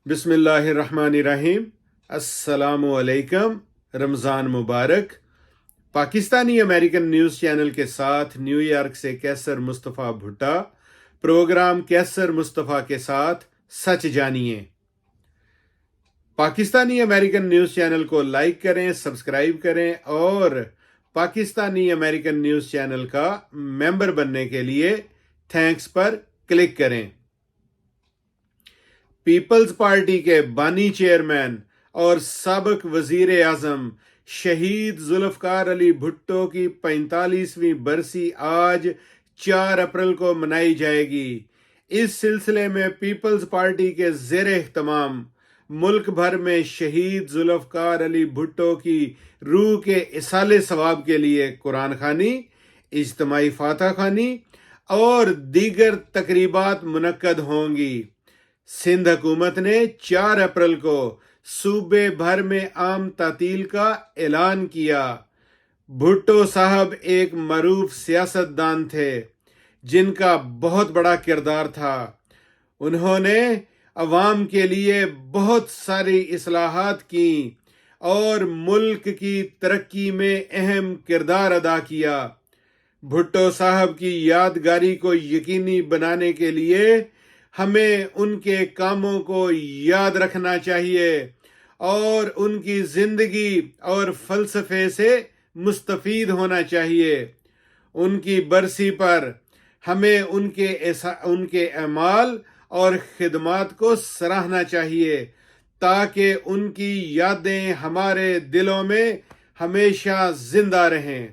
بسم اللہ الرحمن الرحیم۔ السلام علیکم، رمضان مبارک۔ پاکستانی امریکن نیوز چینل کے ساتھ نیو یارک سے کیسر مصطفیٰ بھٹا، پروگرام کیسر مصطفیٰ کے ساتھ سچ جانیے۔ پاکستانی امریکن نیوز چینل کو لائک کریں، سبسکرائب کریں اور پاکستانی امریکن نیوز چینل کا ممبر بننے کے لیے تھینکس پر کلک کریں۔ پیپلز پارٹی کے بانی چیئرمین اور سابق وزیر اعظم شہید ذوالفقار علی بھٹو کی 45ویں برسی آج 4 اپریل کو منائی جائے گی۔ اس سلسلے میں پیپلز پارٹی کے زیر اہتمام ملک بھر میں شہید ذوالفقار علی بھٹو کی روح کے ایصال ثواب کے لیے قرآن خوانی، اجتماعی فاتحہ خوانی اور دیگر تقریبات منعقد ہوں گی۔ سندھ حکومت نے 4 اپریل کو صوبے بھر میں عام تعطیل کا اعلان کیا۔ بھٹو صاحب ایک معروف سیاستدان تھے جن کا بہت بڑا کردار تھا۔ انہوں نے عوام کے لیے بہت ساری اصلاحات کیں اور ملک کی ترقی میں اہم کردار ادا کیا۔ بھٹو صاحب کی یادگاری کو یقینی بنانے کے لیے ہمیں ان کے کاموں کو یاد رکھنا چاہیے اور ان کی زندگی اور فلسفے سے مستفید ہونا چاہیے۔ ان کی برسی پر ہمیں ان کے اعمال اور خدمات کو سراہنا چاہیے تاکہ ان کی یادیں ہمارے دلوں میں ہمیشہ زندہ رہیں۔